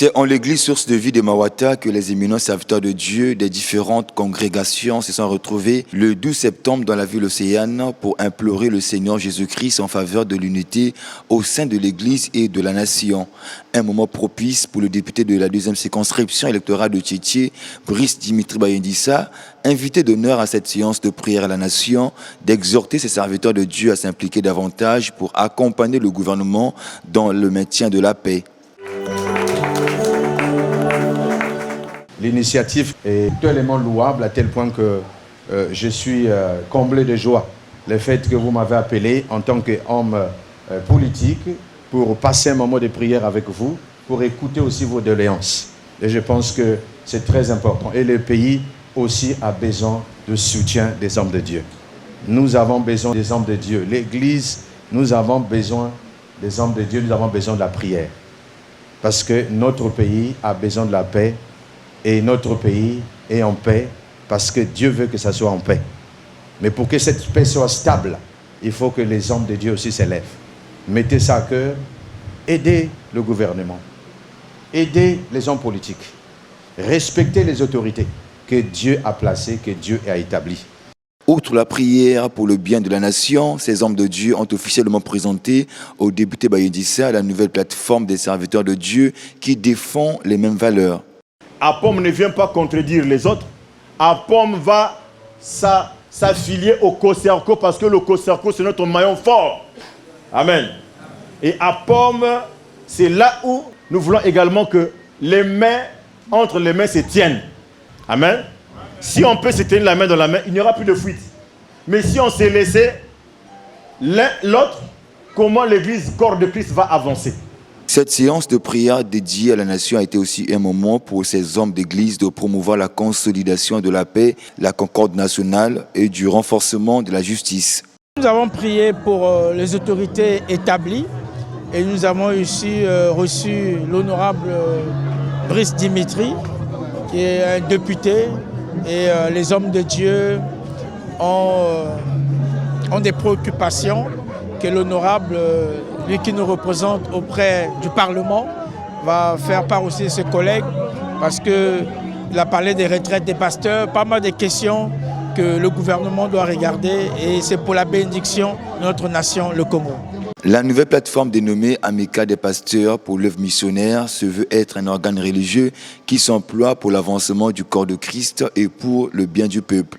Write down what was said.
C'est en l'église Source de Vie de Mawata que les éminents serviteurs de Dieu des différentes congrégations se sont retrouvés le 12 septembre dans la ville océane pour implorer le Seigneur Jésus-Christ en faveur de l'unité au sein de l'église et de la nation. Un moment propice pour le député de la deuxième circonscription électorale de Tchétché, Brice Dimitri Bayendissa, invité d'honneur à cette séance de prière à la nation, d'exhorter ses serviteurs de Dieu à s'impliquer davantage pour accompagner le gouvernement dans le maintien de la paix. L'initiative est tellement louable à tel point que je suis comblé de joie. Le fait que vous m'avez appelé en tant qu'homme politique pour passer un moment de prière avec vous, pour écouter aussi vos doléances. Et je pense que c'est très important. Et le pays aussi a besoin de soutien des hommes de Dieu. Nous avons besoin des hommes de Dieu. L'Église, nous avons besoin des hommes de Dieu, nous avons besoin de la prière. Parce que notre pays a besoin de la paix. Et notre pays est en paix parce que Dieu veut que ça soit en paix. Mais pour que cette paix soit stable, il faut que les hommes de Dieu aussi s'élèvent. Mettez ça à cœur, aidez le gouvernement, aidez les hommes politiques, respectez les autorités que Dieu a placées, que Dieu a établies. Outre la prière pour le bien de la nation, ces hommes de Dieu ont officiellement présenté au député Bayendissa la nouvelle plateforme des serviteurs de Dieu qui défend les mêmes valeurs. APOM ne vient pas contredire les autres. APOM va s'affilier au COSERCO parce que le COSERCO, c'est notre maillon fort. Amen. Et APOM, c'est là où nous voulons également que les mains, entre les mains, se tiennent. Amen. Si on peut se tenir la main dans la main, il n'y aura plus de fuite. Mais si on s'est laissé l'un l'autre, comment l'église corps de Christ va avancer? Cette séance de prière dédiée à la nation a été aussi un moment pour ces hommes d'église de promouvoir la consolidation de la paix, la concorde nationale et du renforcement de la justice. Nous avons prié pour les autorités établies et nous avons ici reçu l'honorable Brice Dimitri, qui est un député, et les hommes de Dieu ont des préoccupations que l'honorable, lui qui nous représente auprès du Parlement, va faire part aussi de ses collègues, parce qu'il a parlé des retraites des pasteurs, pas mal de questions que le gouvernement doit regarder, et c'est pour la bénédiction de notre nation, le Congo. La nouvelle plateforme dénommée Amica des pasteurs pour l'œuvre missionnaire se veut être un organe religieux qui s'emploie pour l'avancement du corps de Christ et pour le bien du peuple.